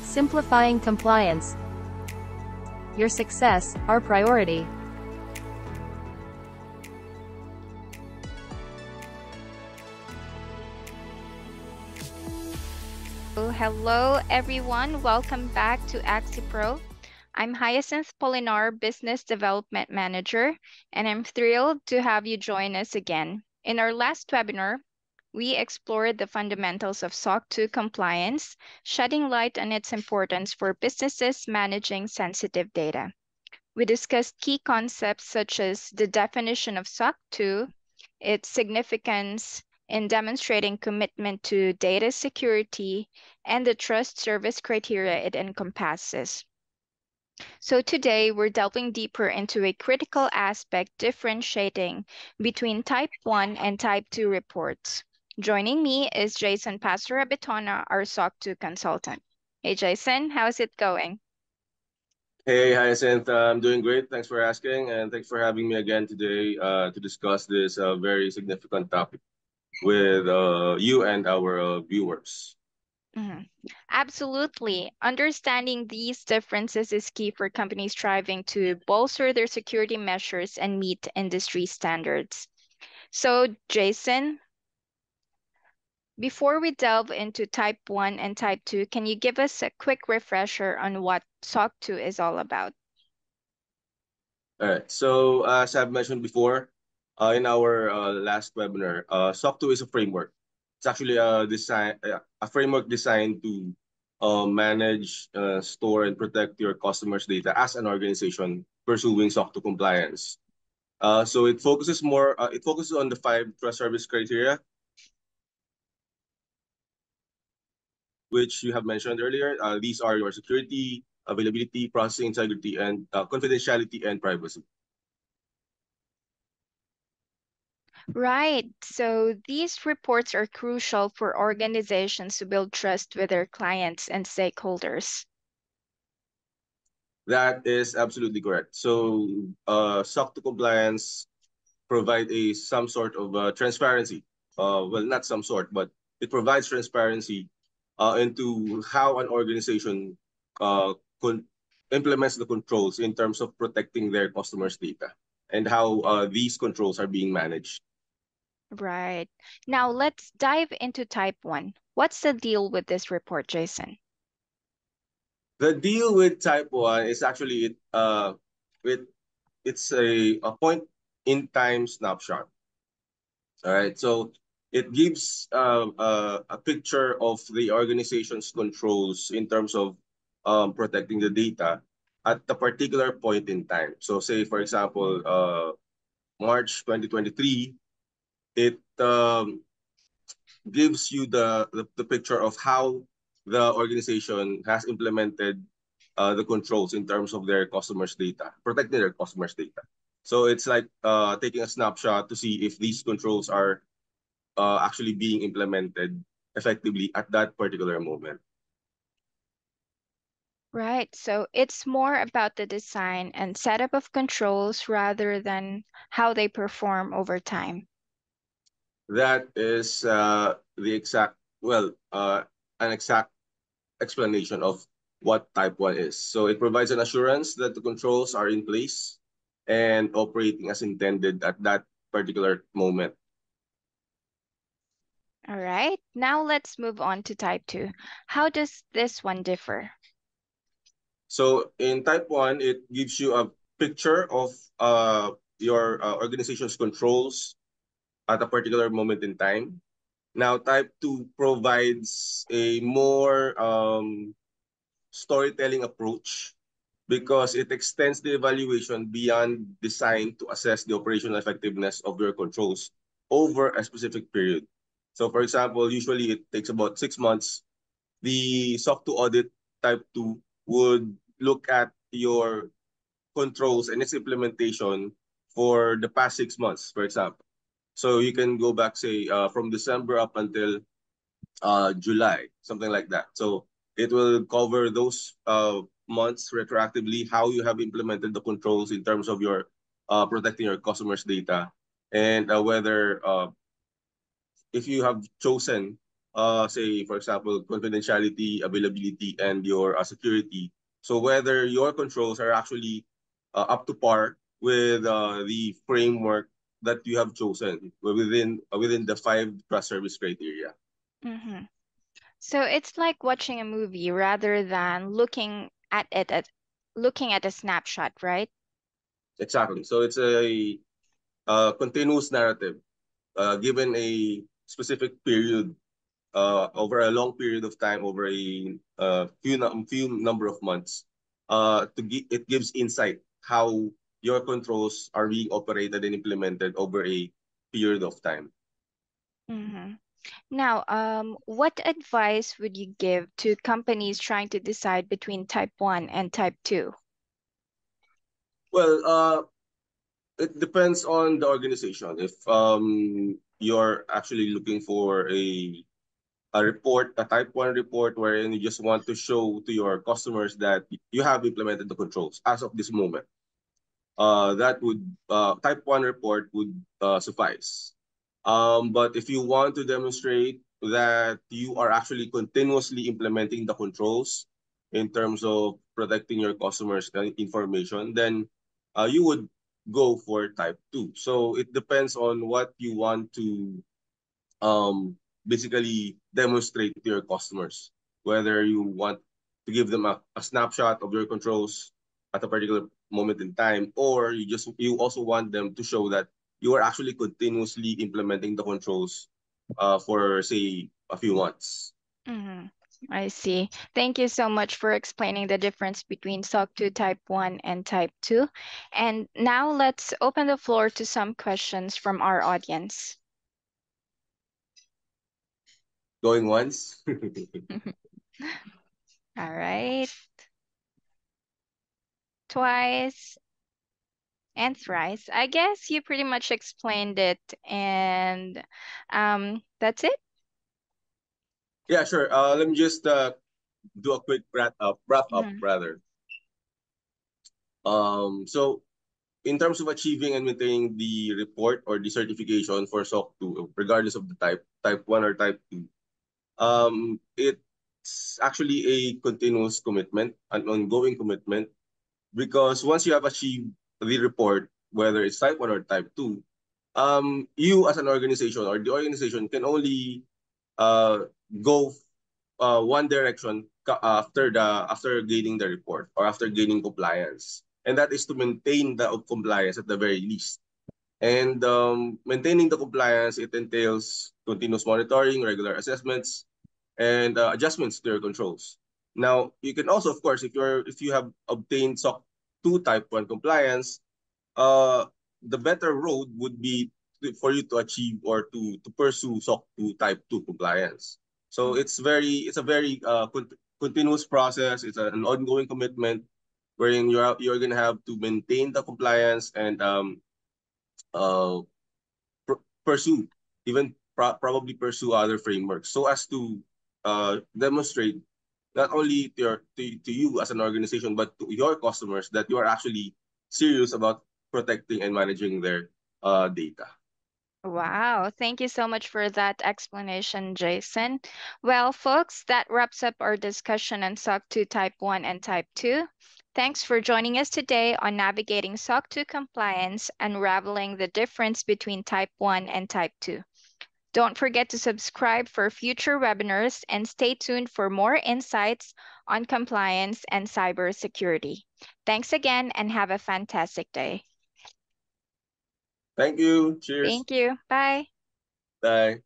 Simplifying compliance. Your success, our priority. Hello everyone, welcome back to AxiPro. I'm Hyacinth Polinar, Business Development Manager, and I'm thrilled to have you join us again. In our last webinar, we explored the fundamentals of SOC 2 compliance, shedding light on its importance for businesses managing sensitive data. We discussed key concepts such as the definition of SOC 2, its significance in demonstrating commitment to data security, and the trust service criteria it encompasses. So today we're delving deeper into a critical aspect differentiating between Type 1 and Type 2 reports. Joining me is Jason Pastor-Abitona, our SOC 2 consultant. Hey Jason, how's it going? Hey, Hyacinth, I'm doing great. Thanks for asking, and thanks for having me again today to discuss this very significant topic with you and our viewers. Absolutely. Understanding these differences is key for companies striving to bolster their security measures and meet industry standards. So, Jason, before we delve into Type 1 and Type 2, can you give us a quick refresher on what SOC 2 is all about? All right. So, as I've mentioned before in our last webinar, SOC 2 is a framework. It's actually a framework designed to manage, store, and protect your customers' data as an organization pursuing SOC 2 compliance. So it focuses on the 5 trust service criteria, which you have mentioned earlier. These are your security, availability, processing integrity, and confidentiality and privacy. Right. So these reports are crucial for organizations to build trust with their clients and stakeholders. That is absolutely correct. So SOC 2 compliance provide some sort of transparency. Well, not some sort, but it provides transparency into how an organization uh, implements the controls in terms of protecting their customers' data and how these controls are being managed. Right. Now let's dive into Type 1. What's the deal with this report, Jason? The deal with Type 1 is actually it's a point in time snapshot. All right, so it gives a picture of the organization's controls in terms of protecting the data at a particular point in time. So say, for example, March 2023, it gives you the picture of how the organization has implemented the controls in terms of their customers' data, protecting their customers' data. So it's like taking a snapshot to see if these controls are actually being implemented effectively at that particular moment. Right. So it's more about the design and setup of controls rather than how they perform over time. That is an exact explanation of what Type 1 is. So it provides an assurance that the controls are in place and operating as intended at that particular moment. All right. Now let's move on to Type 2. How does this one differ? So in Type 1, it gives you a picture of your organization's controls at a particular moment in time. Now, Type 2 provides a more storytelling approach because it extends the evaluation beyond design to assess the operational effectiveness of your controls over a specific period. So, for example, usually it takes about 6 months. The SOC 2 audit Type 2 would look at your controls and its implementation for the past 6 months, for example. So you can go back, say, from December up until July, something like that. So it will cover those months retroactively, how you have implemented the controls in terms of your protecting your customers' data, and whether if you have chosen say, for example, confidentiality, availability, and your security. So whether your controls are actually up to par with the framework that you have chosen within the 5 trust service criteria. Mm-hmm. So it's like watching a movie rather than looking at a snapshot, right? Exactly. So it's a continuous narrative given a specific period, over a long period of time, over a few number of months. It gives insight how your controls are being operated and implemented over a period of time. Mm-hmm. Now, what advice would you give to companies trying to decide between type 1 and type 2? Well, it depends on the organization. If you're actually looking for a report, a type 1 report, wherein you just want to show to your customers that you have implemented the controls as of this moment, that would type 1 report would suffice. But if you want to demonstrate that you are actually continuously implementing the controls in terms of protecting your customers' information, then you would go for type 2. So it depends on what you want to basically demonstrate to your customers, whether you want to give them a snapshot of your controls at a particular moment in time, or you also want them to show that you are actually continuously implementing the controls for say a few months. Mm-hmm. I see. Thank you so much for explaining the difference between SOC 2 Type 1 and Type 2. And now let's open the floor to some questions from our audience. Going once. All right. Twice and thrice. I guess you pretty much explained it, and that's it. Yeah, sure. Let me just do a quick wrap up Mhm. rather. So in terms of achieving and maintaining the report or the certification for SOC 2, regardless of the type 1 or type 2, it's actually a continuous commitment, an ongoing commitment, because once you have achieved the report, whether it's type 1 or type 2, you as an organization or the organization can only go one direction after gaining the report or after gaining compliance, and that is to maintain the compliance at the very least. And maintaining the compliance, it entails continuous monitoring, regular assessments, and adjustments to your controls. Now, you can also, of course, if you have obtained SOC 2 Type 1 compliance, uh, the better road would be for you to achieve or to pursue SOC 2 Type 2 compliance. So Mm. it's a very continuous process. It's an ongoing commitment wherein you're gonna have to maintain the compliance and uh, pursue, even probably pursue other frameworks so as to demonstrate not only to you as an organization, but to your customers that you are actually serious about protecting and managing their data. Wow, thank you so much for that explanation, Jason. Well, folks, that wraps up our discussion on SOC 2 Type 1 and Type 2. Thanks for joining us today on navigating SOC 2 compliance, unraveling the difference between Type 1 and Type 2. Don't forget to subscribe for future webinars and stay tuned for more insights on compliance and cybersecurity. Thanks again and have a fantastic day. Thank you. Cheers. Thank you. Bye. Bye.